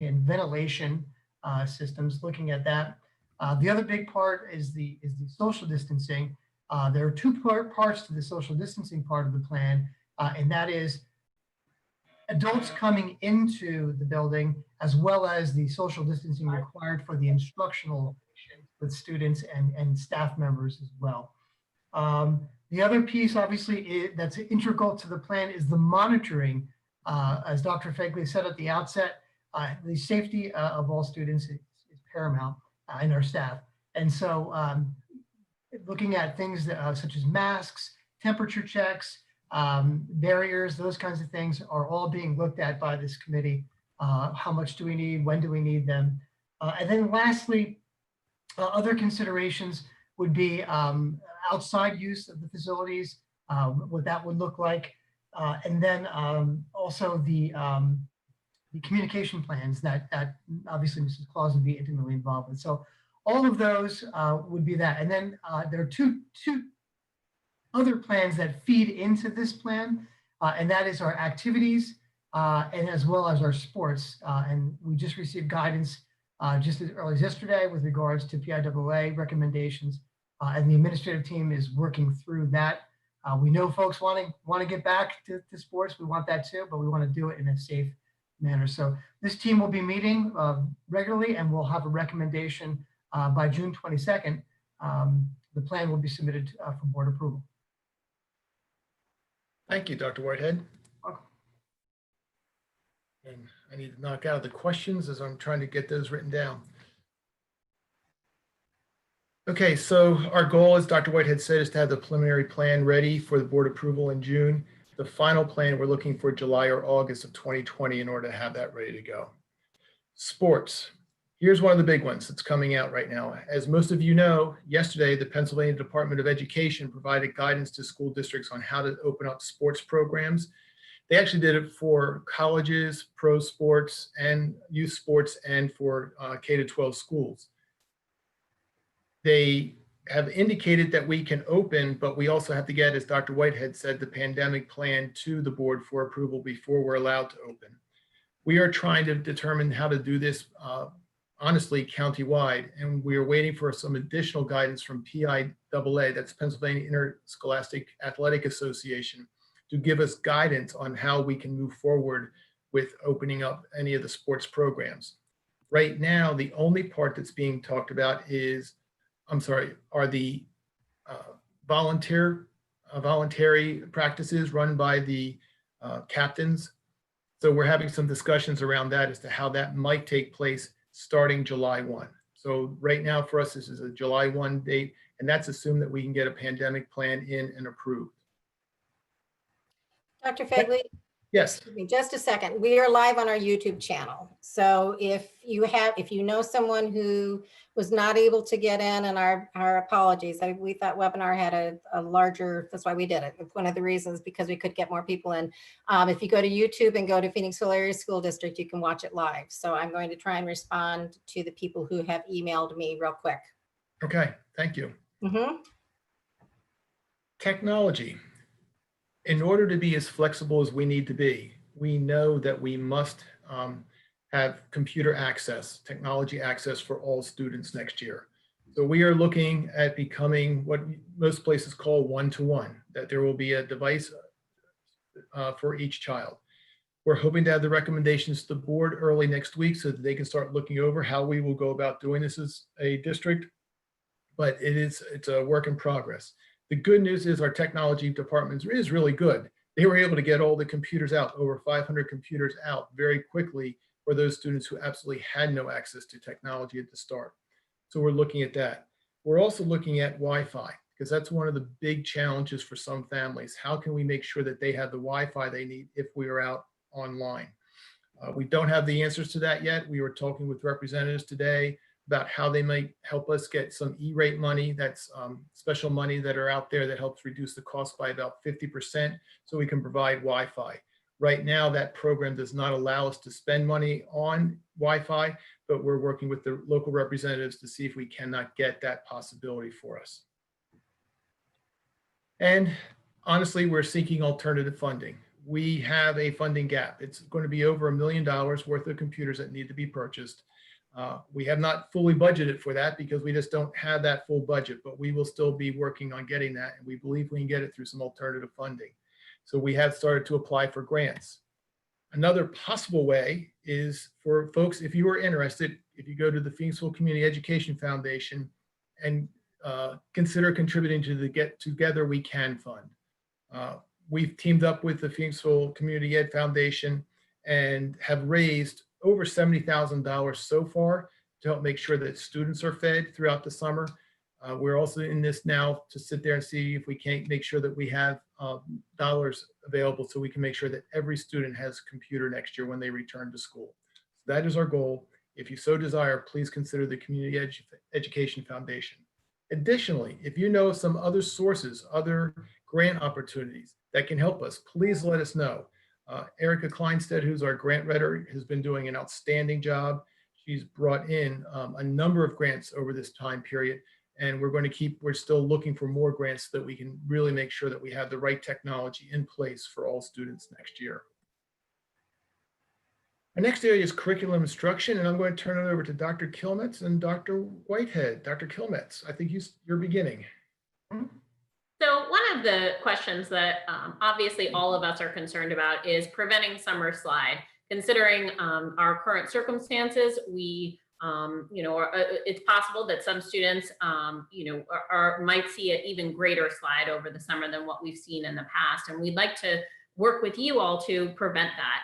and ventilation systems, looking at that. The other big part is the social distancing. There are two parts to the social distancing part of the plan, and that is adults coming into the building, as well as the social distancing required for the instructional with students and staff members as well. The other piece, obviously, that's integral to the plan is the monitoring. As Dr. Fegley said at the outset, the safety of all students is paramount in our staff. And so looking at things that, such as masks, temperature checks, barriers, those kinds of things are all being looked at by this committee. How much do we need? When do we need them? And then lastly, other considerations would be outside use of the facilities, what that would look like. And then also the communication plans that obviously Mrs. Claus would be intimately involved with. So all of those would be that. And then there are two other plans that feed into this plan, and that is our activities and as well as our sports. And we just received guidance just as early as yesterday with regards to PIAA recommendations, and the administrative team is working through that. We know folks want to get back to sports. We want that too, but we want to do it in a safe manner. So this team will be meeting regularly, and we'll have a recommendation by June 22nd. The plan will be submitted for board approval. Thank you, Dr. Whitehead. Welcome. And I need to knock out the questions as I'm trying to get those written down. Okay, so our goal, as Dr. Whitehead said, is to have the preliminary plan ready for the board approval in June. The final plan, we're looking for July or August of 2020 in order to have that ready to go. Sports. Here's one of the big ones that's coming out right now. As most of you know, yesterday, the Pennsylvania Department of Education provided guidance to school districts on how to open up sports programs. They actually did it for colleges, pro sports, and youth sports, and for K-12 schools. They have indicated that we can open, but we also have to get, as Dr. Whitehead said, the pandemic plan to the board for approval before we're allowed to open. We are trying to determine how to do this honestly countywide, and we are waiting for some additional guidance from PIAA, that's Pennsylvania Interscholastic Athletic Association, to give us guidance on how we can move forward with opening up any of the sports programs. Right now, the only part that's being talked about is, are the voluntary practices run by the captains. So we're having some discussions around that as to how that might take place starting July 1. So right now for us, this is a July 1 date, and that's assumed that we can get a pandemic plan in and approved. Dr. Fegley? Yes. Just a second. We are live on our YouTube channel. So if you know someone who was not able to get in, and our apologies, we thought webinar had a larger, that's why we did it. One of the reasons, because we could get more people in. If you go to YouTube and go to Phoenixville Area School District, you can watch it live. So I'm going to try and respond to the people who have emailed me real quick. Okay, thank you. Mm-hmm. Technology. In order to be as flexible as we need to be, we know that we must have computer access, technology access for all students next year. So we are looking at becoming what most places call one-to-one, that there will be a device for each child. We're hoping to have the recommendations to the board early next week so that they can start looking over how we will go about doing this as a district, but it's a work in progress. The good news is our technology department is really good. They were able to get all the computers out, over 500 computers out very quickly for those students who absolutely had no access to technology at the start. So we're looking at that. We're also looking at Wi-Fi, because that's one of the big challenges for some families. How can we make sure that they have the Wi-Fi they need if we are out online? We don't have the answers to that yet. We were talking with representatives today about how they might help us get some E-rate money, that's special money that are out there that helps reduce the cost by about 50%, so we can provide Wi-Fi. Right now, that program does not allow us to spend money on Wi-Fi, but we're working with the local representatives to see if we cannot get that possibility for us. And honestly, we're seeking alternative funding. we have a funding gap. It's going to be over $1 million worth of computers that need to be purchased. We have not fully budgeted for that because we just don't have that full budget, but we will still be working on getting that. And we believe we can get it through some alternative funding. So we have started to apply for grants. Another possible way is for folks, if you are interested, if you go to the Phoenixville Community Education Foundation and consider contributing to the Get Together We Can Fund. We've teamed up with the Phoenixville Community Ed Foundation and have raised over $70,000 so far to help make sure that students are fed throughout the summer. We're also in this now to sit there and see if we can't make sure that we have dollars available so we can make sure that every student has a computer next year when they return to school. So that is our goal. If you so desire, please consider the Community Education Foundation. Additionally, if you know some other sources, other grant opportunities that can help us, please let us know. Erica Kleinstedt, who's our grant writer, has been doing an outstanding job. She's brought in a number of grants over this time period, and we're still looking for more grants so that we can really make sure that we have the right technology in place for all students next year. Our next area is curriculum instruction, and I'm going to turn it over to Dr. Kilmetz and Dr. Whitehead. Dr. Kilmetz, I think you're beginning. So one of the questions that obviously all of us are concerned about is preventing summer slide. Considering our current circumstances, we, it's possible that some students, might see an even greater slide over the summer than what we've seen in the past. And we'd like to work with you all to prevent that.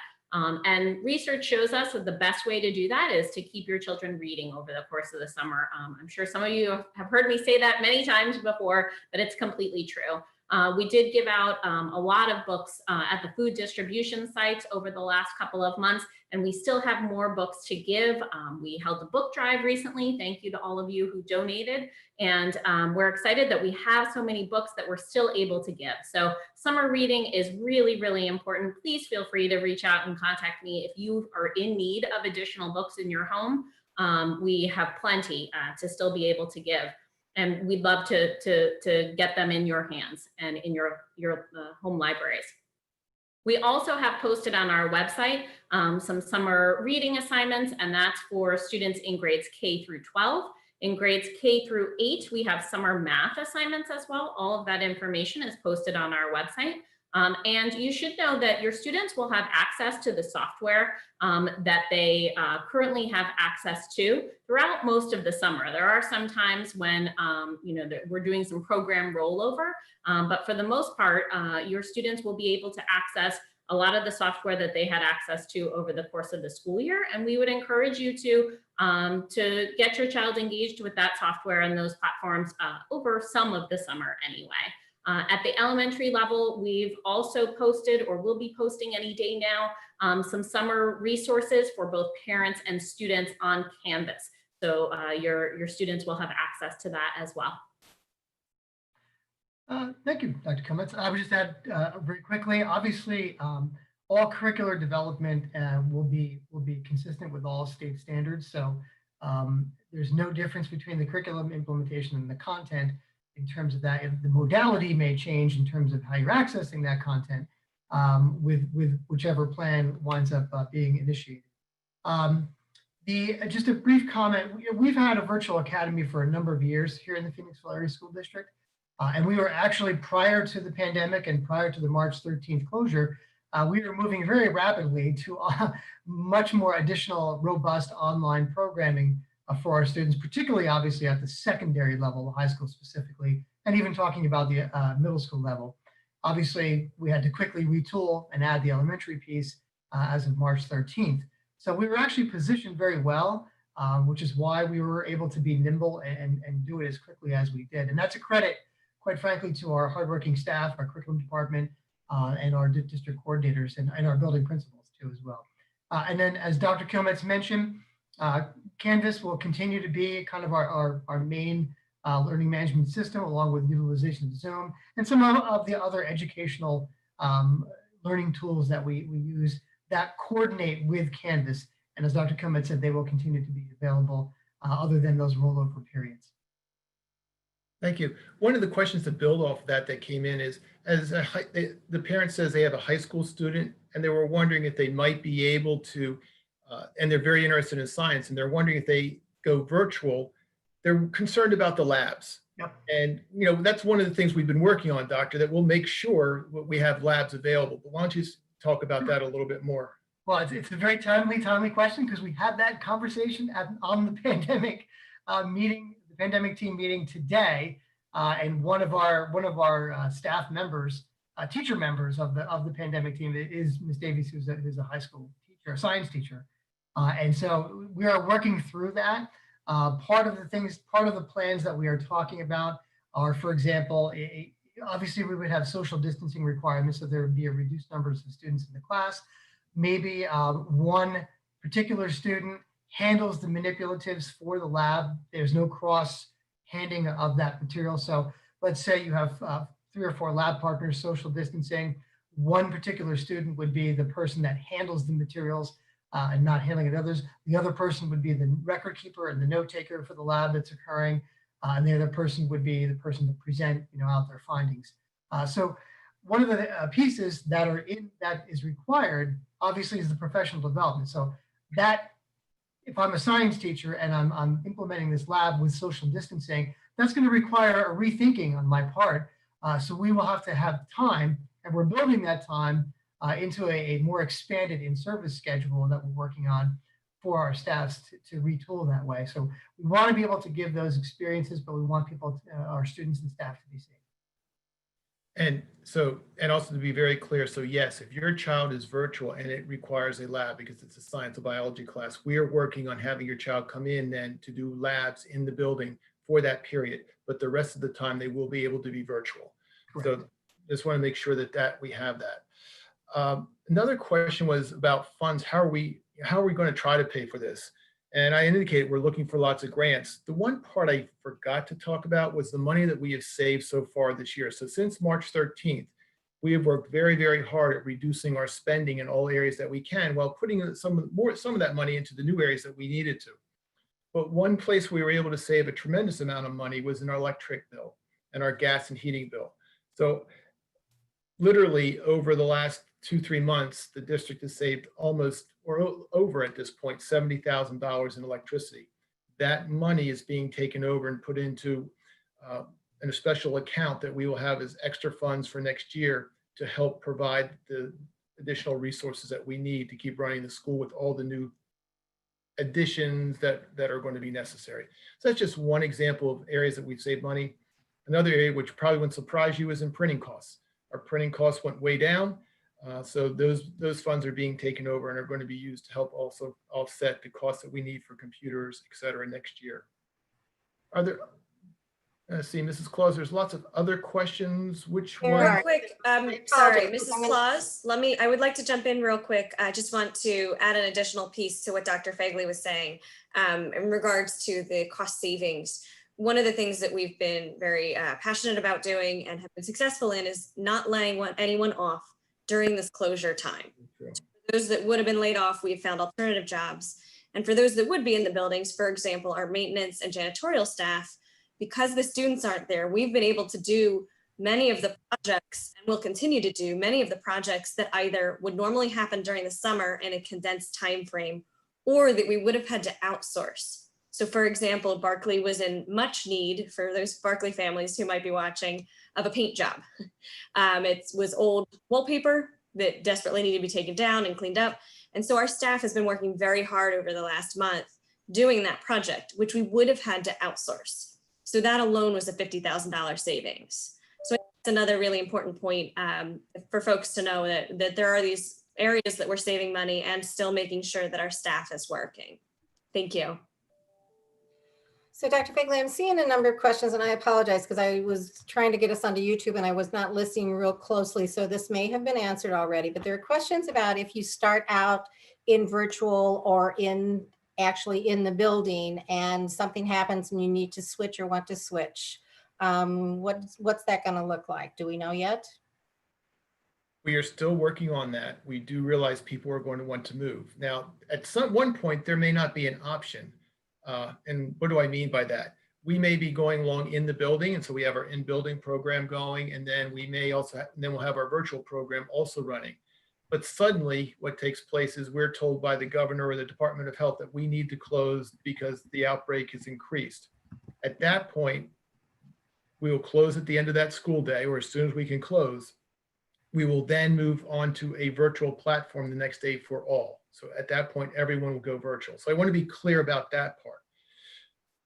And research shows us that the best way to do that is to keep your children reading over the course of the summer. I'm sure some of you have heard me say that many times before, but it's completely true. We did give out a lot of books at the food distribution sites over the last couple of months, and we still have more books to give. We held a book drive recently. Thank you to all of you who donated. And we're excited that we have so many books that we're still able to give. So summer reading is really, really important. Please feel free to reach out and contact me if you are in need of additional books in your home. We have plenty to still be able to give. And we'd love to get them in your hands and in your home libraries. We also have posted on our website some summer reading assignments, and that's for students in grades K through 12. In grades K through 8, we have summer math assignments as well. All of that information is posted on our website. And you should know that your students will have access to the software that they currently have access to throughout most of the summer. There are some times when we're doing some program rollover, but for the most part, your students will be able to access a lot of the software that they had access to over the course of the school year. And we would encourage you to get your child engaged with that software and those platforms over some of the summer anyway. At the elementary level, we've also posted, or will be posting any day now, some summer resources for both parents and students on Canvas. So your students will have access to that as well. Thank you, Dr. Kilmetz. I would just add very quickly, obviously, all curricular development will be consistent with all state standards. So there's no difference between the curriculum implementation and the content in terms of that. The modality may change in terms of how you're accessing that content with whichever plan winds up being initiated. Just a brief comment, we've had a virtual academy for a number of years here in the Phoenixville Area School District. And we were actually, prior to the pandemic and prior to the March 13th closure, we were moving very rapidly to much more additional robust online programming for our students, particularly obviously at the secondary level, the high school specifically, and even talking about the middle school level. Obviously, we had to quickly retool and add the elementary piece as of March 13th. So we were actually positioned very well, which is why we were able to be nimble and do it as quickly as we did. And that's a credit, quite frankly, to our hardworking staff, our curriculum department, and our district coordinators and our building principals too as well. And then, as Dr. Kilmetz mentioned, Canvas will continue to be kind of our main learning management system, along with utilization of Zoom and some of the other educational learning tools that we use that coordinate with Canvas. And as Dr. Kilmetz said, they will continue to be available other than those rollover periods. Thank you. One of the questions to build off that came in is, the parent says they have a high school student and they were wondering if they might be able to, and they're very interested in science and they're wondering if they go virtual, they're concerned about the labs. Yep. And, that's one of the things we've been working on, Doctor, that we'll make sure we have labs available. But why don't you talk about that a little bit more? Well, it's a very timely question because we had that conversation on the pandemic meeting, the pandemic team meeting today, and one of our staff members, teacher members of the pandemic team is Ms. Davies, who's a high school teacher, a science teacher, and so we are working through that. Part of the plans that we are talking about are, for example, obviously we would have social distancing requirements, so there would be a reduced numbers of students in the class. Maybe one particular student handles the manipulatives for the lab. There's no cross handing of that material. So let's say you have 3 or 4 lab partners, social distancing. One particular student would be the person that handles the materials and not handling it others. The other person would be the record keeper and the note taker for the lab that's occurring. And the other person would be the person to present, out their findings. So one of the pieces that is required, obviously, is the professional development. So that, if I'm a science teacher and I'm implementing this lab with social distancing, that's going to require a rethinking on my part. So we will have to have time, and we're building that time into a more expanded in-service schedule that we're working on for our staffs to retool that way. So we want to be able to give those experiences, but we want our students and staff to be safe. And also to be very clear, so yes, if your child is virtual and it requires a lab because it's a science or biology class, we are working on having your child come in then to do labs in the building for that period. But the rest of the time, they will be able to be virtual. Correct. So just want to make sure that we have that. Another question was about funds. How are we going to try to pay for this? And I indicated we're looking for lots of grants. The one part I forgot to talk about was the money that we have saved so far this year. So since March 13th, we have worked very, very hard at reducing our spending in all areas that we can while putting some of that money into the new areas that we needed to. But one place we were able to save a tremendous amount of money was in our electric bill and our gas and heating bill. So literally over the last 2-3 months, the district has saved almost, or over at this point, $70,000 in electricity. That money is being taken over and put into a special account that we will have as extra funds for next year to help provide the additional resources that we need to keep running the school with all the new additions that are going to be necessary. So that's just one example of areas that we've saved money. Another area which probably wouldn't surprise you is in printing costs. Our printing costs went way down. So those funds are being taken over and are going to be used to help also offset the costs that we need for computers, et cetera, next year. Are there, let's see, Mrs. Claus, there's lots of other questions. Which one? There Real quick, sorry, Mrs. Claus, I would like to jump in real quick. I just want to add an additional piece to what Dr. Fagley was saying in regards to the cost savings. One of the things that we've been very passionate about doing and have been successful in is not laying anyone off during this closure time. For those that would have been laid off, we've found alternative jobs. And for those that would be in the buildings, for example, our maintenance and janitorial staff, because the students aren't there, we've been able to do many of the projects and will continue to do many of the projects that either would normally happen during the summer in a condensed time frame, or that we would have had to outsource. So for example, Barclay was in much need, for those Barclay families who might be watching, of a paint job. It was old wallpaper that desperately needed to be taken down and cleaned up. And so our staff has been working very hard over the last month doing that project, which we would have had to outsource. So that alone was a $50,000 savings. So that's another really important point for folks to know that there are these areas that we're saving money and still making sure that our staff is working. Thank you. So Dr. Fagley, I'm seeing a number of questions, and I apologize because I was trying to get us onto YouTube and I was not listening real closely. So this may have been answered already, but there are questions about if you start out in virtual or actually in the building and something happens and you need to switch or want to switch. What's that going to look like? Do we know yet? We are still working on that. We do realize people are going to want to move. Now, at one point, there may not be an option. And what do I mean by that? we may be going along in the building, and so we have our in-building program going, and then we may also, then we'll have our virtual program also running. But suddenly what takes place is we're told by the governor or the Department of Health that we need to close because the outbreak has increased. At that point, we will close at the end of that school day, or as soon as we can close. We will then move on to a virtual platform the next day for all. So at that point, everyone will go virtual. So I want to be clear about that part.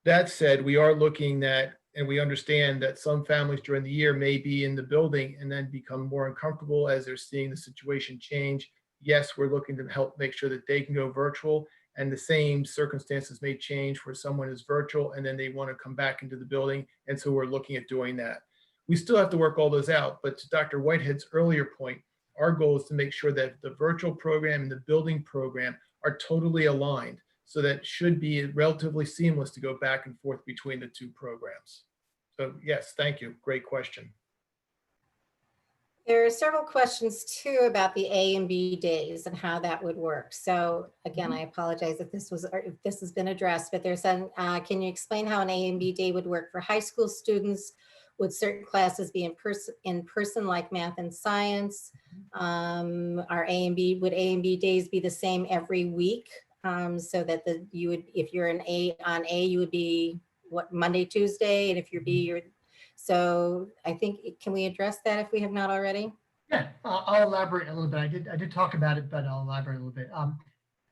That said, we are looking at, and we understand that some families during the year may be in the building and then become more uncomfortable as they're seeing the situation change. Yes, we're looking to help make sure that they can go virtual, and the same circumstances may change where someone is virtual and then they want to come back into the building. And so we're looking at doing that. We still have to work all those out, but to Dr. Whitehead's earlier point, our goal is to make sure that the virtual program and the building program are totally aligned. So that should be relatively seamless to go back and forth between the two programs. So yes, thank you. Great question. There are several questions too about the A and B days and how that would work. So again, I apologize if this has been addressed, but there's an, can you explain how an A and B day would work for high school students? Would certain classes be in person like math and science? Would A and B days be the same every week? So that you would, if you're on A, you would be what, Monday, Tuesday, and if you're B, you're, so I think, can we address that if we have not already? Yeah, I'll elaborate a little bit. I did talk about it, but I'll elaborate a little bit.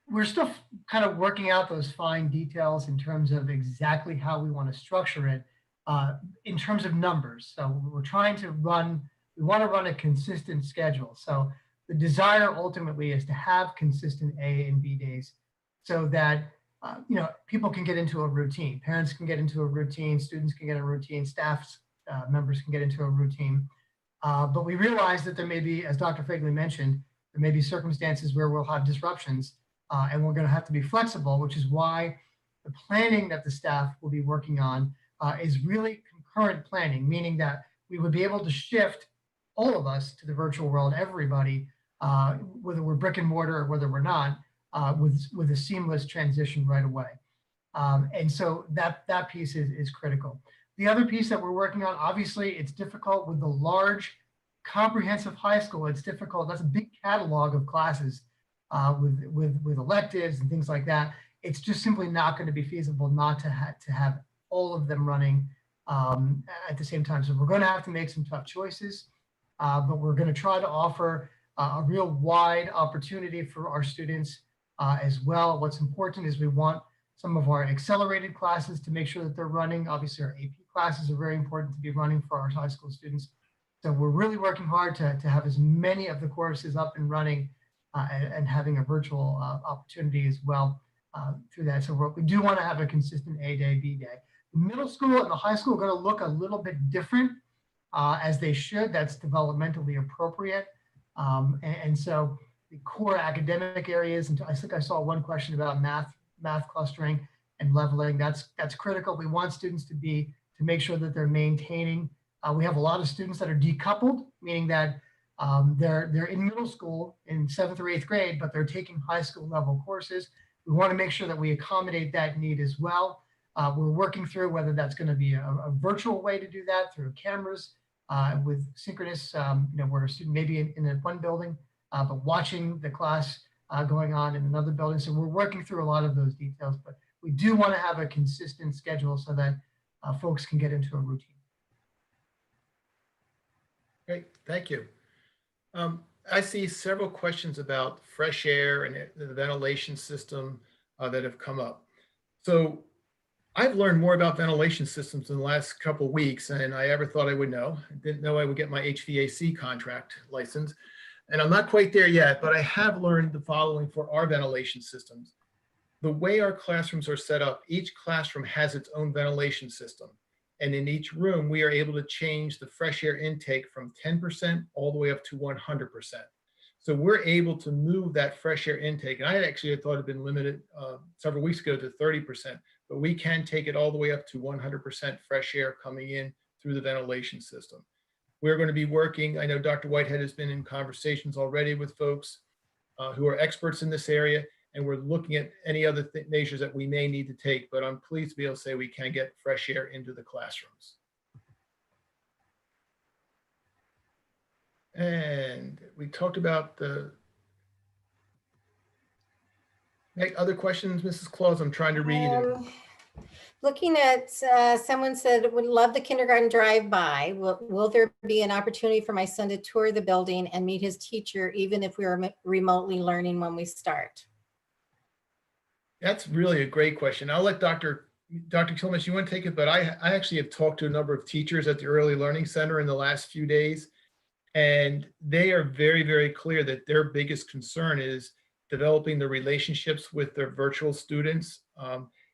We're still kind of working out those fine details in terms of exactly how we want to structure it in terms of numbers. So we're trying to we want to run a consistent schedule. So the desire ultimately is to have consistent A and B days so that people can get into a routine. Parents can get into a routine, students can get a routine, staff members can get into a routine. But we realize that there may be, as Dr. Fagley mentioned, there may be circumstances where we'll have disruptions and we're going to have to be flexible, which is why the planning that the staff will be working on is really concurrent planning, meaning that we would be able to shift all of us to the virtual world, everybody, whether we're brick and mortar or whether we're not, with a seamless transition right away. And so that piece is critical. The other piece that we're working on, obviously, it's difficult with the large comprehensive high school. It's difficult. That's a big catalog of classes with electives and things like that. It's just simply not going to be feasible not to have all of them running at the same time. So we're going to have to make some tough choices, but we're going to try to offer a real wide opportunity for our students as well. What's important is we want some of our accelerated classes to make sure that they're running. Obviously, our AP classes are very important to be running for our high school students. So we're really working hard to have as many of the courses up and running and having a virtual opportunity as well through that. So we do want to have a consistent A day, B day. The middle school and the high school are going to look a little bit different as they should. That's developmentally appropriate. And so the core academic areas, and I think I saw one question about math clustering and leveling. That's critical. We want students to make sure that they're maintaining. We have a lot of students that are decoupled, meaning that they're in middle school in 7th or 8th grade, but they're taking high school level courses. We want to make sure that we accommodate that need as well. We're working through whether that's going to be a virtual way to do that through cameras with synchronous, where a student may be in one building, but watching the class going on in another building. So we're working through a lot of those details, but we do want to have a consistent schedule so that folks can get into a routine. Great, thank you. I see several questions about fresh air and the ventilation system that have come up. So I've learned more about ventilation systems in the last couple of weeks than I ever thought I would know. I didn't know I would get my HVAC contract license. And I'm not quite there yet, but I have learned the following for our ventilation systems. The way our classrooms are set up, each classroom has its own ventilation system. And in each room, we are able to change the fresh air intake from 10% all the way up to 100%. So we're able to move that fresh air intake. And I actually thought it had been limited several weeks ago to 30%, but we can take it all the way up to 100% fresh air coming in through the ventilation system. We're going to be working, I know Dr. Whitehead has been in conversations already with folks who are experts in this area, and we're looking at any other measures that we may need to take, but I'm pleased to be able to say we can get fresh air into the classrooms. And we talked about the other questions, Mrs. Claus. I'm trying to read. Looking at, someone said, would love the kindergarten drive-by. Will there be an opportunity for my son to tour the building and meet his teacher, even if we are remotely learning when we start? That's really a great question. I'll let Dr. Kilmes, you want to take it, but I actually have talked to a number of teachers at the Early Learning Center in the last few days, and they are very, very clear that their biggest concern is developing the relationships with their virtual students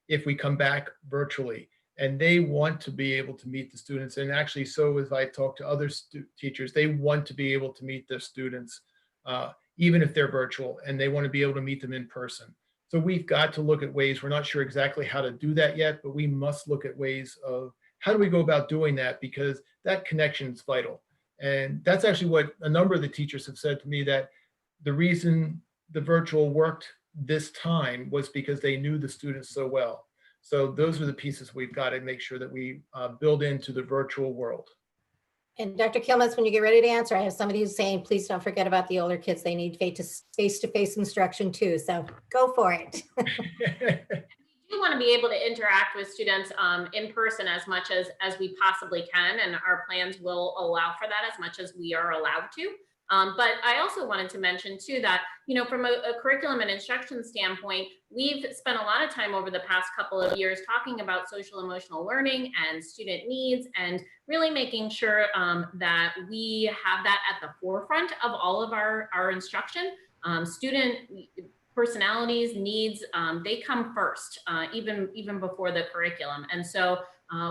if we come back virtually. And they want to be able to meet the students. And actually, so as I talk to other teachers, they want to be able to meet their students, even if they're virtual, and they want to be able to meet them in person. So we've got to look at ways. We're not sure exactly how to do that yet, but we must look at ways of how do we go about doing that, because that connection is vital. And that's actually what a number of the teachers have said to me, that the reason the virtual worked this time was because they knew the students so well. So those are the pieces we've got to make sure that we build into the virtual world. And Dr. Kilmes, when you get ready to answer, I have somebody who's saying, please don't forget about the older kids. They need face-to-face instruction too. So go for it. We want to be able to interact with students in person as much as we possibly can, and our plans will allow for that as much as we are allowed to. But I also wanted to mention too that, you know, from a curriculum and instruction standpoint, we've spent a lot of time over the past couple of years talking about social emotional learning and student needs, and really making sure that we have that at the forefront of all of our instruction. Student personalities, needs, they come first, even before the curriculum. And so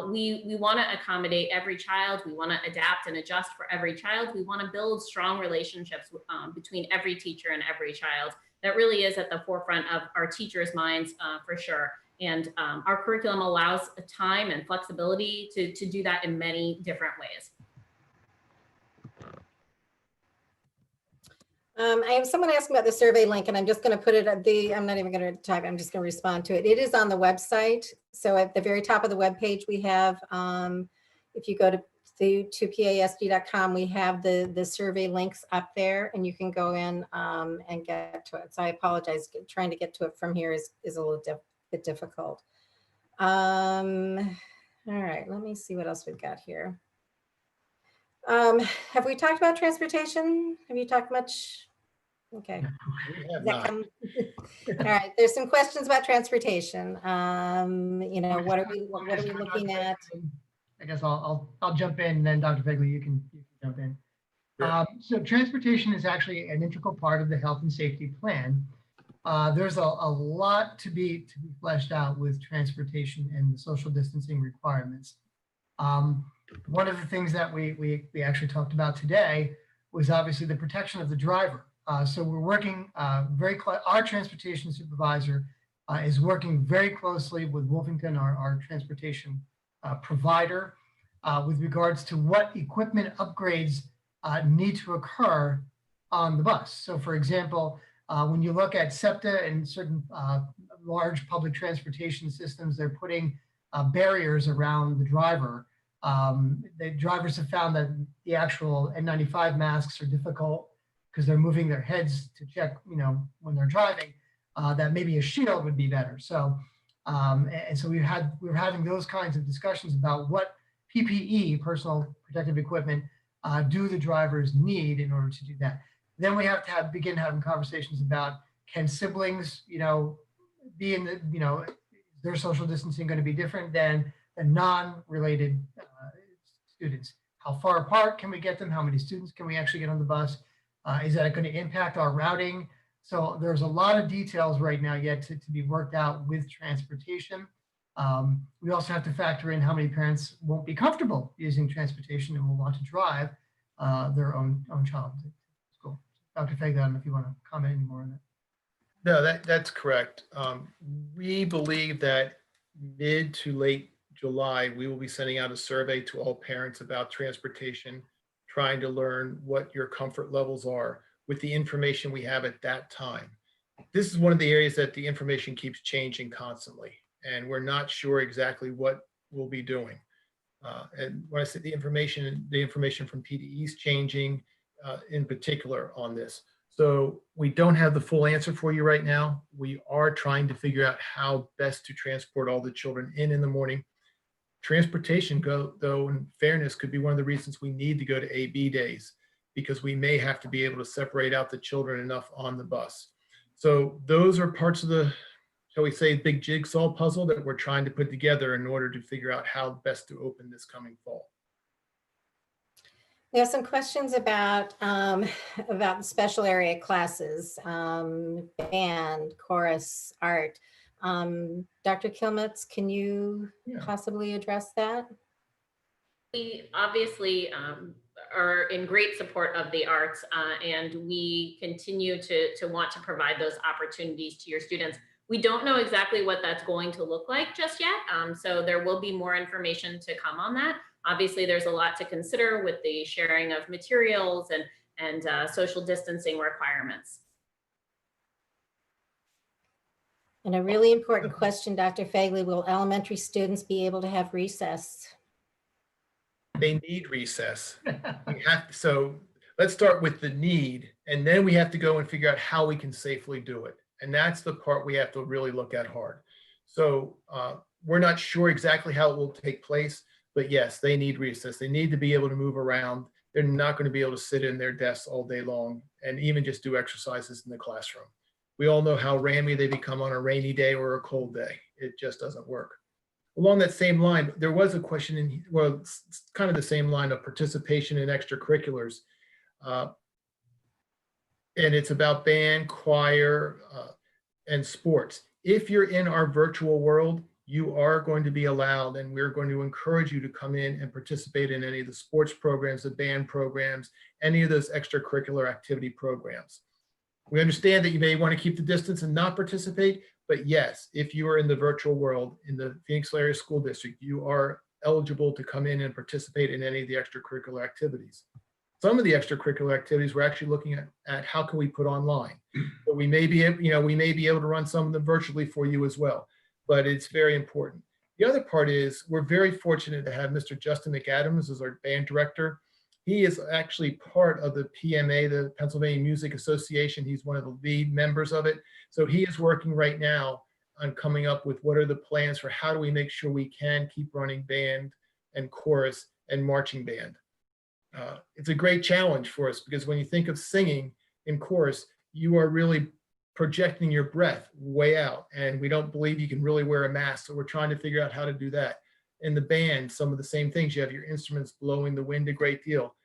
we want to accommodate every child. We want to adapt and adjust for every child. We want to build strong relationships between every teacher and every child. That really is at the forefront of our teachers' minds for sure. And our curriculum allows time and flexibility to do that in many different ways. I have someone asking about the survey link, and I'm just going to put it at I'm not even going to type, I'm just going to respond to it. It is on the website. So at the very top of the webpage, we have, if you go to pasd.com, we have the survey links up there, and you can go in and get to it. So I apologize, trying to get to it from here is a little bit difficult. All right, let me see what else we've got here. Have we talked about transportation? Have you talked much? Okay. All right. There's some questions about transportation. You know, what are we looking at? I guess I'll jump in, and then Dr. Begley, you can jump in. Sure. So transportation is actually an integral part of the health and safety plan. There's a lot to be fleshed out with transportation and the social distancing requirements. One of the things that we actually talked about today was obviously the protection of the driver. So we're working very close. Our transportation supervisor is working very closely with Wolfington, our transportation provider, with regards to what equipment upgrades need to occur on the bus. So for example, when you look at SEPTA and certain large public transportation systems, they're putting barriers around the driver. The drivers have found that the actual N95 masks are difficult because they're moving their heads to check, you know, when they're driving, that maybe a shield would be better. So, and so we're having those kinds of discussions about what PPE, personal protective equipment, do the drivers need in order to do that. Then we have to begin having conversations about, can siblings, you know, be in the, you know, is their social distancing going to be different than the non-related students? How far apart can we get them? How many students can we actually get on the bus? Is that going to impact our routing? So there's a lot of details right now yet to be worked out with transportation. We also have to factor in how many parents won't be comfortable using transportation and will want to drive their own child to school. Dr. Fag, I don't know if you want to comment any more on that. No, that's correct. We believe that mid to late July, we will be sending out a survey to all parents about transportation, trying to learn what your comfort levels are with the information we have at that time. this is one of the areas that the information keeps changing constantly, and we're not sure exactly what we'll be doing. And when I say the information from PDE is changing in particular on this. So we don't have the full answer for you right now. We are trying to figure out how best to transport all the children in the morning. Transportation, though, in fairness, could be one of the reasons we need to go to AB days, because we may have to be able to separate out the children enough on the bus. So those are parts of the, shall we say, big jigsaw puzzle that we're trying to put together in order to figure out how best to open this coming fall. We have some questions about the special area classes, band, chorus, art. Dr. Kilmetz, can you possibly address that? We obviously are in great support of the arts, and we continue to want to provide those opportunities to your students. We don't know exactly what that's going to look like just yet, so there will be more information to come on that. Obviously, there's a lot to consider with the sharing of materials and social distancing requirements. And a really important question, Dr. Fagley, will elementary students be able to have recess? They need recess. So let's start with the need, and then we have to go and figure out how we can safely do it. And that's the part we have to really look at hard. So we're not sure exactly how it will take place, but yes, they need recess. They need to be able to move around. They're not going to be able to sit in their desks all day long and even just do exercises in the classroom. We all know how rammy they become on a rainy day or a cold day. It just doesn't work. Along that same line, there was a question in, well, it's kind of the same line of participation in extracurriculars. And it's about band, choir, and sports. If you're in our virtual world, you are going to be allowed, and we're going to encourage you to come in and participate in any of the sports programs, the band programs, any of those extracurricular activity programs. We understand that you may want to keep the distance and not participate, but yes, if you are in the virtual world in the Phoenix Area School District, you are eligible to come in and participate in any of the extracurricular activities. Some of the extracurricular activities we're actually looking at how can we put online. But we may be able to run some of them virtually for you as well, but it's very important. The other part is we're very fortunate to have Mr. Justin McAdams as our band director. He is actually part of the PMA, the Pennsylvania Music Association. He's one of the lead members of it. So he is working right now on coming up with what are the plans for how do we make sure we can keep running band and chorus and marching band. It's a great challenge for us because when you think of singing in chorus, you are really projecting your breath way out, and we don't believe you can really wear a mask. So we're trying to figure out how to do that. In the band, some of the same things. You have your instruments blowing the wind a great deal.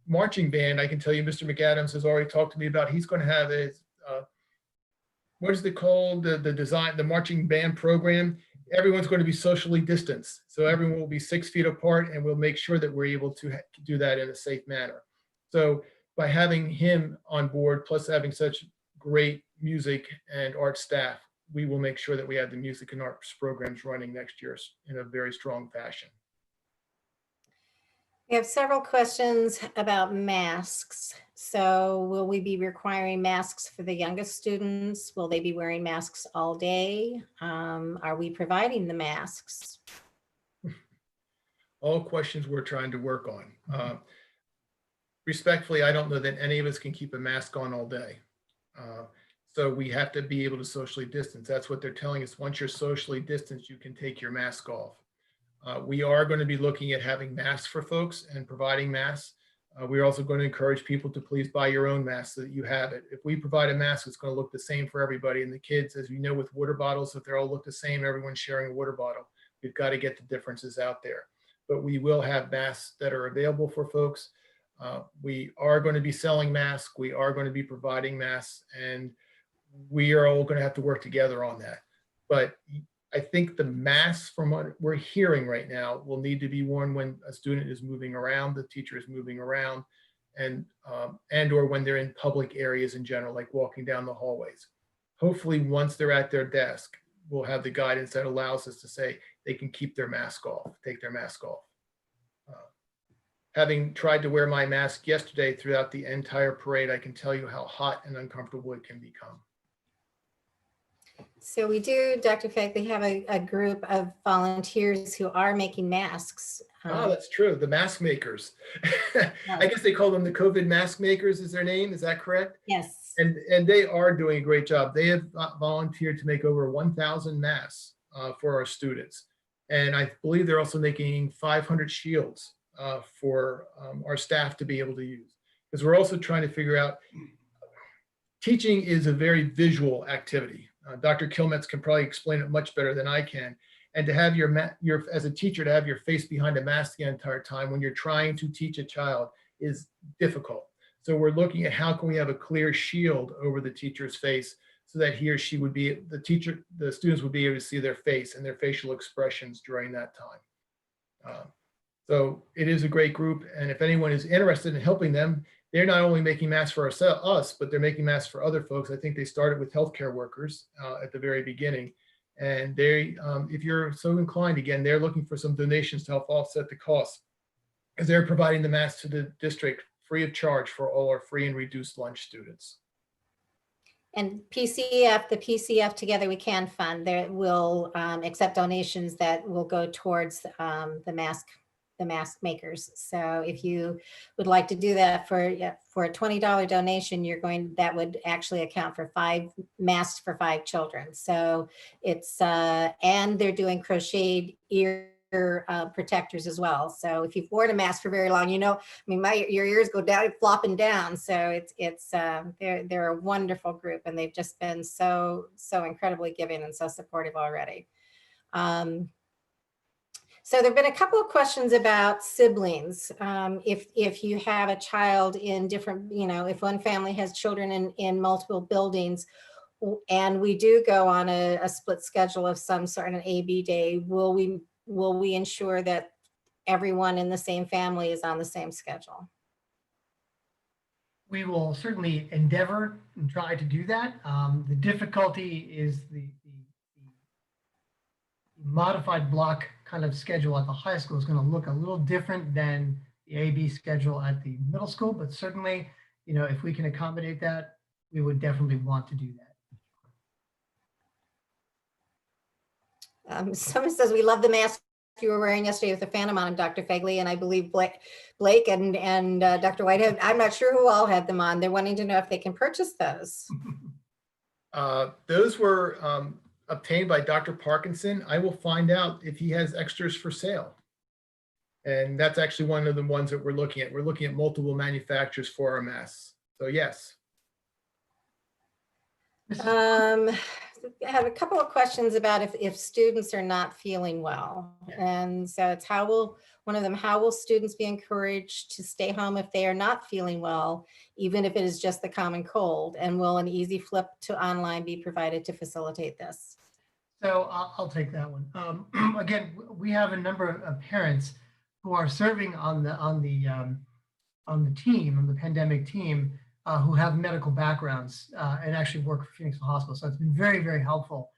Marching band, I can tell you, Mr. McAdams has already talked to me about. He's going to have a what is it called? The marching band program. Everyone's going to be socially distanced. So everyone will be 6 feet apart, and we'll make sure that we're able to do that in a safe manner. So by having him on board, plus having such great music and art staff, we will make sure that we have the music and arts programs running next year in a very strong fashion. We have several questions about masks. So will we be requiring masks for the youngest students? Will they be wearing masks all day? Are we providing the masks? All questions we're trying to work on. Respectfully, I don't know that any of us can keep a mask on all day. So we have to be able to socially distance. That's what they're telling us. Once you're socially distanced, you can take your mask off. We are going to be looking at having masks for folks and providing masks. We're also going to encourage people to please buy your own mask so that you have it. If we provide a mask, it's going to look the same for everybody. And the kids, as you know, with water bottles, if they all look the same, everyone's sharing a water bottle. We've got to get the differences out there. But we will have masks that are available for folks. We are going to be selling masks. We are going to be providing masks, and we are all going to have to work together on that. But I think the masks, from what we're hearing right now, will need to be worn when a student is moving around, the teacher is moving around, and or when they're in public areas in general, like walking down the hallways. Hopefully, once they're at their desk, we'll have the guidance that allows us to say they can keep their mask off, take their mask off. Having tried to wear my mask yesterday throughout the entire parade, I can tell you how hot and uncomfortable it can become. So we do, Dr. Fagley, have a group of volunteers who are making masks. Oh, that's true. The mask makers. I guess they call them the COVID mask makers is their name. Is that correct? Yes. And they are doing a great job. They have volunteered to make over 1,000 masks for our students. And I believe they're also making 500 shields for our staff to be able to use. Because we're also trying to figure out, teaching is a very visual activity. Dr. Kilmetz can probably explain it much better than I can. And to have your as a teacher, to have your face behind a mask the entire time when you're trying to teach a child is difficult. So we're looking at how can we have a clear shield over the teacher's face so that he or she would be, the students would be able to see their face and their facial expressions during that time. So it is a great group. And if anyone is interested in helping them, they're not only making masks for us, but they're making masks for other folks. I think they started with healthcare workers at the very beginning. And they, if you're so inclined, again, they're looking for some donations to help offset the costs, because they're providing the masks to the district free of charge for all our free and reduced lunch students. And PCF, the PCF Together We Can Fund, there will accept donations that will go towards the mask makers. So if you would like to do that for a $20 donation, that would actually account for 5 masks for 5 children. So it's and they're doing crocheted ear protectors as well. So if you've worn a mask for very long, I mean, your ears go down, flopping down. So they're a wonderful group, and they've just been so incredibly giving and so supportive already. So there've been a couple of questions about siblings. If you have a child in different, if one family has children in multiple buildings, and we do go on a split schedule of some sort, an A/B day, will we ensure that everyone in the same family is on the same schedule? We will certainly endeavor and try to do that. The difficulty is the modified block kind of schedule at the high school is going to look a little different than the AB schedule at the middle school, but certainly, if we can accommodate that, we would definitely want to do that. Someone says, we love the mask you were wearing yesterday with the Phantom on, Dr. Fagley, and I believe Blake and Dr. Whitehead, I'm not sure who all had them on. They're wanting to know if they can purchase those. Those were obtained by Dr. Parkinson. I will find out if he has extras for sale. And that's actually one of the ones that we're looking at. We're looking at multiple manufacturers for our masks. So yes. I have a couple of questions about if students are not feeling well. And so it's one of them, how will students be encouraged to stay home if they are not feeling well, even if it is just the common cold? And will an easy flip to online be provided to facilitate this? So I'll take that one. Again, we have a number of parents who are serving on the team, on the pandemic team, who have medical backgrounds and actually work for Phoenix Hospital. So it's been very, very helpful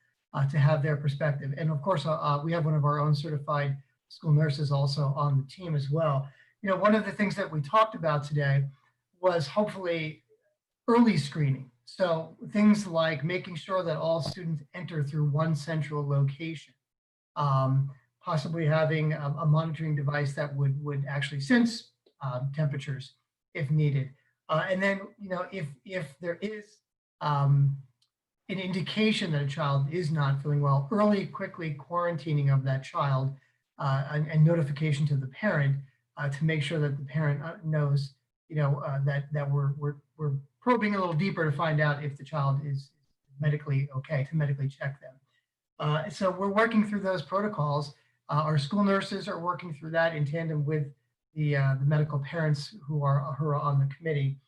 to have their perspective. And of course, we have one of our own certified school nurses also on the team as well. One of the things that we talked about today was hopefully early screening. So things like making sure that all students enter through one central location, possibly having a monitoring device that would actually sense temperatures if needed. And then, if there is an indication that a child is not feeling well, quickly quarantining of that child and notification to the parent to make sure that the parent knows, that we're probing a little deeper to find out if the child is medically okay, to medically check them. So we're working through those protocols. Our school nurses are working through that in tandem with the medical parents who are on the committee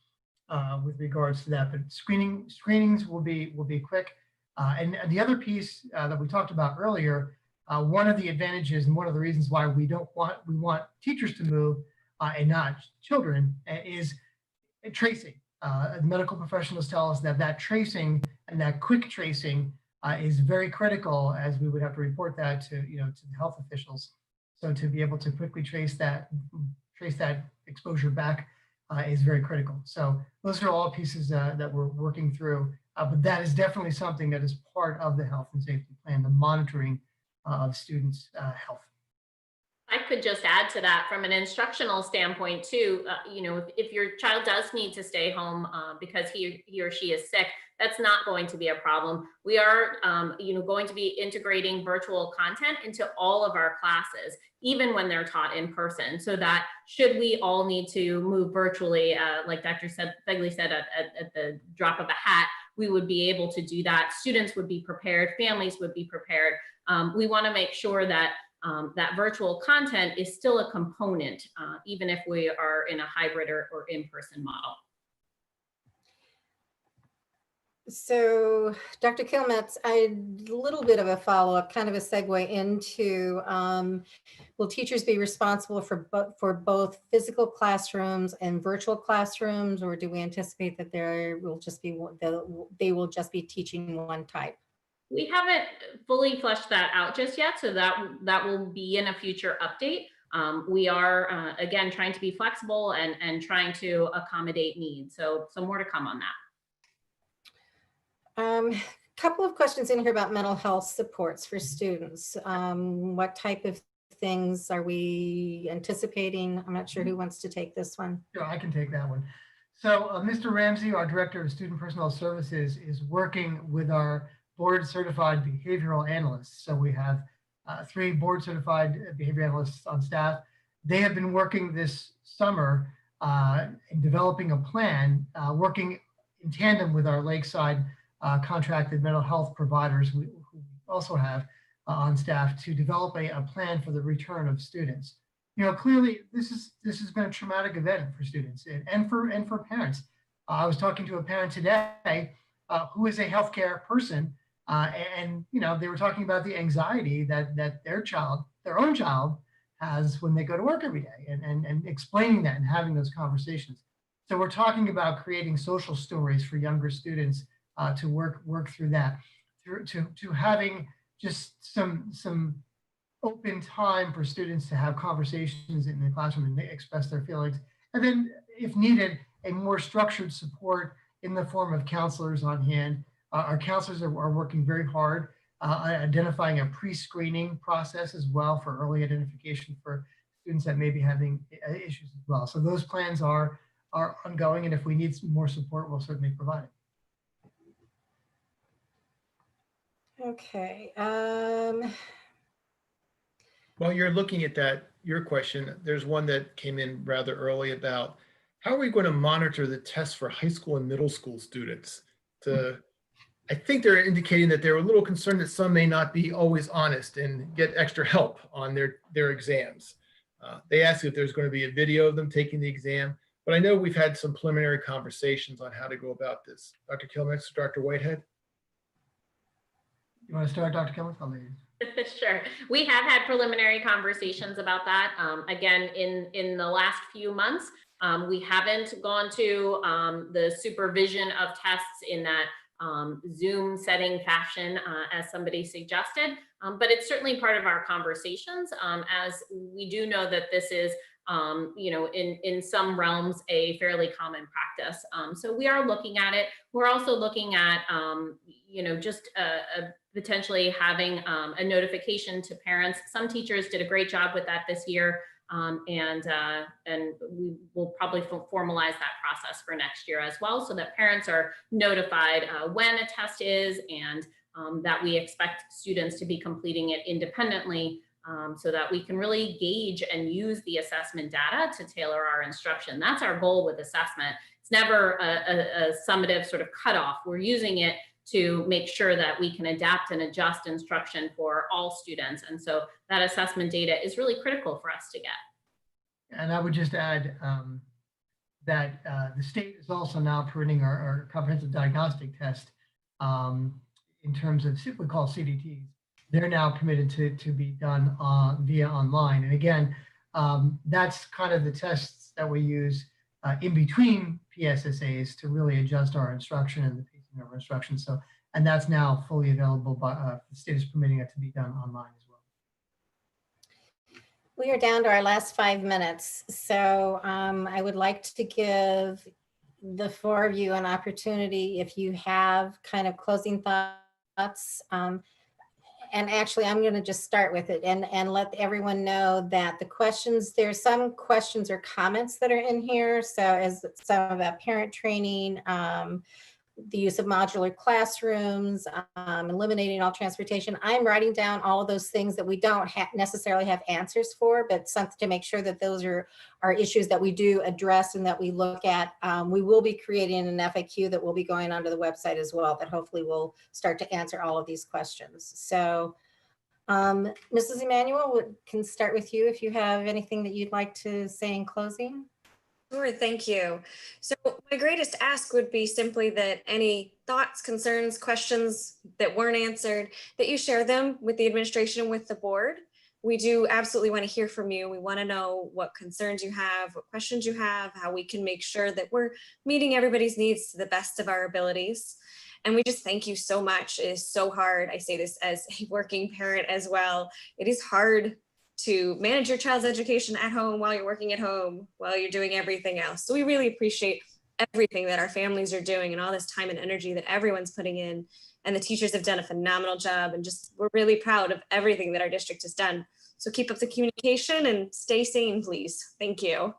with regards to that. But screenings will be quick. And the other piece that we talked about earlier, one of the advantages and one of the reasons why we want teachers to move and not children is tracing. Medical professionals tell us that tracing and that quick tracing is very critical, as we would have to report that to the health officials. So to be able to quickly trace that exposure back is very critical. So those are all pieces that we're working through But that is definitely something that is part of the health and safety plan, the monitoring of students' health. I could just add to that from an instructional standpoint too. If your child does need to stay home because he or she is sick, that's not going to be a problem. We are, going to be integrating virtual content into all of our classes, even when they're taught in person. So that should we all need to move virtually, like Dr. Fegley said, at the drop of a hat, we would be able to do that. Students would be prepared, families would be prepared. We want to make sure that that virtual content is still a component, even if we are in a hybrid or in-person model. So Dr. Kilmetz, a little bit of a follow-up, kind of a segue into, will teachers be responsible for both physical classrooms and virtual classrooms, or do we anticipate that they will just be teaching one type? We haven't fully fleshed that out just yet, so that will be in a future update. We are, again, trying to be flexible and trying to accommodate needs. So more to come on that. Couple of questions in here about mental health supports for students. What type of things are we anticipating? I'm not sure who wants to take this one. Sure, I can take that one. So Mr. Ramsey, our Director of Student Personnel Services, is working with our board certified behavioral analysts. So we have 3 board certified behavior analysts on staff. They have been working this summer in developing a plan, working in tandem with our Lakeside contracted mental health providers who we also have on staff to develop a plan for the return of students. Clearly this has been a traumatic event for students and for parents. I was talking to a parent today who is a healthcare person, and they were talking about the anxiety that their own child has when they go to work every day, and explaining that and having those conversations. So we're talking about creating social stories for younger students to work through that, to having just some open time for students to have conversations in the classroom and express their feelings. And then if needed, a more structured support in the form of counselors on hand. Our counselors are working very hard identifying a pre-screening process as well for early identification for students that may be having issues as well. So those plans are ongoing, and if we need some more support, we'll certainly provide it. Okay. While you're looking at your question, there's one that came in rather early about how are we going to monitor the tests for high school and middle school students? I think they're indicating that they're a little concerned that some may not be always honest and get extra help on their exams. They asked if there's going to be a video of them taking the exam, but I know we've had some preliminary conversations on how to go about this. Dr. Kilmetz, Dr. Whitehead? You want to start, Dr. Kilmetz? I'll leave you. Sure. We have had preliminary conversations about that. Again, in the last few months, we haven't gone to the supervision of tests in that Zoom setting fashion, as somebody suggested, but it's certainly part of our conversations, as we do know that this is, in some realms, a fairly common practice. So we are looking at it. We're also looking at, just potentially having a notification to parents. Some teachers did a great job with that this year. And we will probably formalize that process for next year as well, so that parents are notified when a test is, and that we expect students to be completing it independently, so that we can really gauge and use the assessment data to tailor our instruction. That's our goal with assessment. It's never a summative sort of cutoff. We're using it to make sure that we can adapt and adjust instruction for all students. And so that assessment data is really critical for us to get. And I would just add that the state is also now permitting our comprehensive diagnostic test in terms of what we call CDTs. They're now permitted to be done via online. And again, that's kind of the tests that we use in between PSSAs to really adjust our instruction and the pacing of our instruction. So, and that's now fully available, but the state is permitting it to be done online as well. We are down to our last 5 minutes. So I would like to give the four of you an opportunity, if you have kind of closing thoughts. And actually, I'm going to just start with it and let everyone know that the questions, there's some questions or comments that are in here. So as some about parent training, the use of modular classrooms, eliminating all transportation. I'm writing down all of those things that we don't necessarily have answers for, but something to make sure that those are issues that we do address and that we look at. We will be creating an FAQ that will be going onto the website as well that hopefully will start to answer all of these questions. So Mrs. Emanuel, can start with you if you have anything that you'd like to say in closing. Sure, thank you. So my greatest ask would be simply that any thoughts, concerns, questions that weren't answered, that you share them with the administration, with the board. We do absolutely want to hear from you. We want to know what concerns you have, what questions you have, how we can make sure that we're meeting everybody's needs to the best of our abilities. And we just thank you so much. It is so hard. I say this as a working parent as well. It is hard to manage your child's education at home while you're working at home, while you're doing everything else. So we really appreciate everything that our families are doing and all this time and energy that everyone's putting in. And the teachers have done a phenomenal job, and just we're really proud of everything that our district has done. So keep up the communication and stay sane, please. Thank you.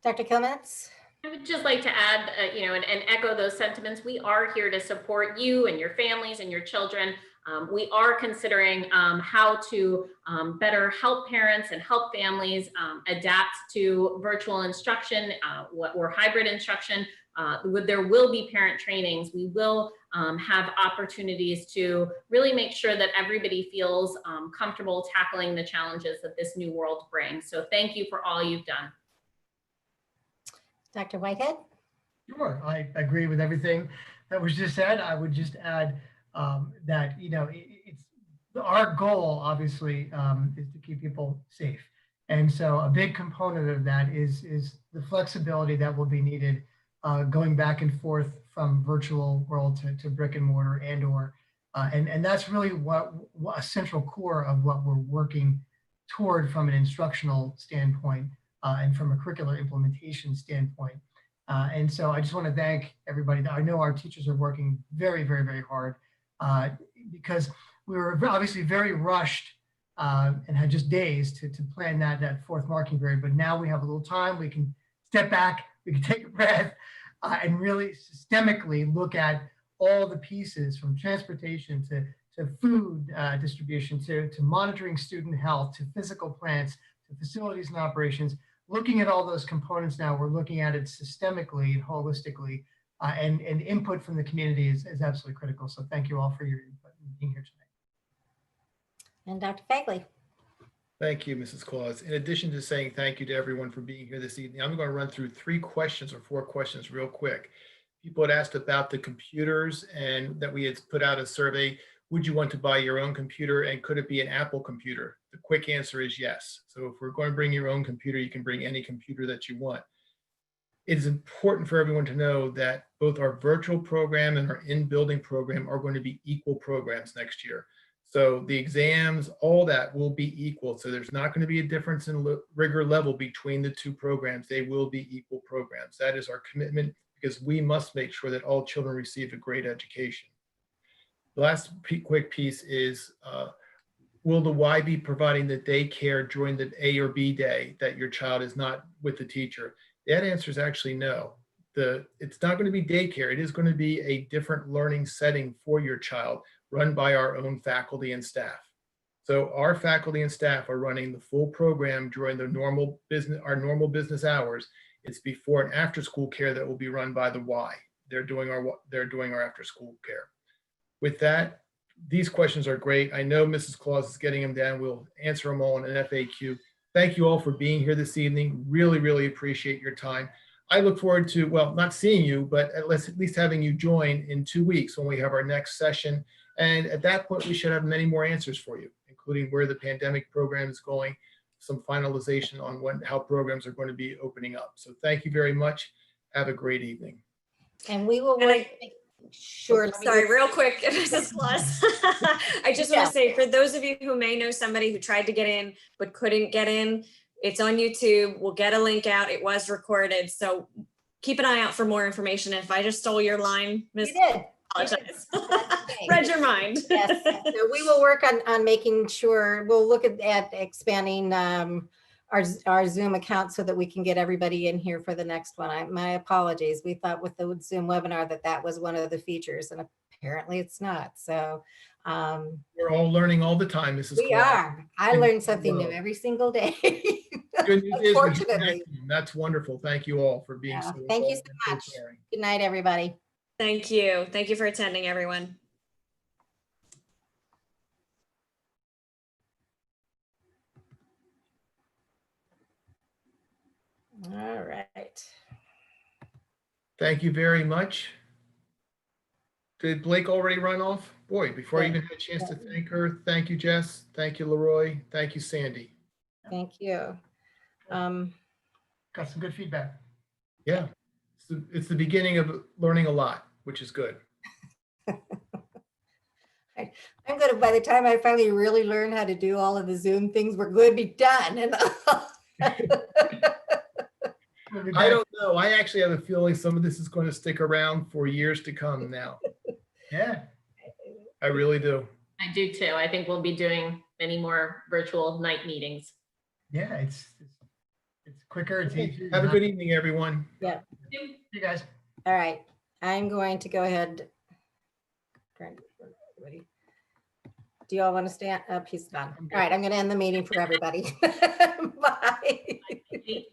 Dr. Kilmetz? I would just like to add, and echo those sentiments. We are here to support you and your families and your children. We are considering how to better help parents and help families adapt to virtual instruction or hybrid instruction. There will be parent trainings. We will have opportunities to really make sure that everybody feels comfortable tackling the challenges that this new world brings. So thank you for all you've done. Dr. Whitehead? Sure, I agree with everything that was just said. I would just add that, it's our goal, obviously, is to keep people safe. And so a big component of that is the flexibility that will be needed going back and forth from virtual world to brick and mortar and that's really what a central core of what we're working toward from an instructional standpoint and from a curricular implementation standpoint. And so I just want to thank everybody. I know our teachers are working very, very, very hard because we were obviously very rushed and had just days to plan that fourth marking period. But now we have a little time. We can step back, we can take a breath and really systemically look at all the pieces from transportation to food distribution, to monitoring student health, to physical plants, to facilities and operations. Looking at all those components now, we're looking at it systemically and holistically, and input from the community is absolutely critical. So thank you all for your input and being here tonight. And Dr. Fagley? Thank you, Mrs. Claus. In addition to saying thank you to everyone for being here this evening, I'm going to run through 3 questions or 4 questions real quick. People had asked about the computers and that we had put out a survey. Would you want to buy your own computer, and could it be an Apple computer? The quick answer is yes. So if we're going to bring your own computer, you can bring any computer that you want. It is important for everyone to know that both our virtual program and our in-building program are going to be equal programs next year. So the exams, all that will be equal. So there's not going to be a difference in rigor level between the 2 programs. They will be equal programs. That is our commitment, because we must make sure that all children receive a great education. The last quick piece is, will the Y be providing the daycare during the A or B day that your child is not with the teacher? That answer is actually no. It's not going to be daycare. It is going to be a different learning setting for your child, run by our own faculty and staff. So our faculty and staff are running the full program during our normal business hours. It's before and after school care that will be run by the Y. They're doing our after school care. With that, these questions are great. I know Mrs. Claus is getting them down. We'll answer them all in an FAQ. Thank you all for being here this evening. Really, really appreciate your time. I look forward to, well, not seeing you, but at least having you join in 2 weeks when we have our next session. And at that point, we should have many more answers for you, including where the pandemic program is going, some finalization on how programs are going to be opening up. So thank you very much. Have a great evening. And we will Sure. Sorry, real quick, Mrs. Claus. I just want to say, for those of you who may know somebody who tried to get in but couldn't get in, It's on YouTube. We'll get a link out. It was recorded. So keep an eye out for more information. If I just stole your line, Miss, You did. apologize. Okay. Read your mind. Yes, so we will work on making sure, we'll look at expanding our Zoom account so that we can get everybody in here for the next one. My apologies. We thought with the Zoom webinar that was one of the features, and apparently it's not. So We're all learning all the time, Mrs. we Claus. are. I learn something new every single day. Good news is we have Unfortunately. vacuum. That's wonderful. Thank you all for being Yeah, so. thank you involved so and much. caring. Good night, everybody. Thank you. Thank you for attending, everyone. All right. Thank you very much. Did Blake already run off? Boy, before I even had a chance to thank her, thank you, Jess. Thank you, Leroy. Thank you, Sandy. Thank you. Got some good feedback. Yeah, it's the beginning of learning a lot, which is good. I'm gonna, by the time I finally really learn how to do all of the Zoom things, we're going to be done. And We'll be I back. don't know. I actually have a feeling some of this is going to stick around for years to come now. Yeah. I really do. I do too. I think we'll be doing many more virtual night meetings. Yeah, it's quicker, it's easier. Have a good evening, everyone. yeah. See you guys. All right. I'm going to go ahead. Do you all want to stand up? He's done. All right. I'm going to end the meeting for everybody. Bye. Bye.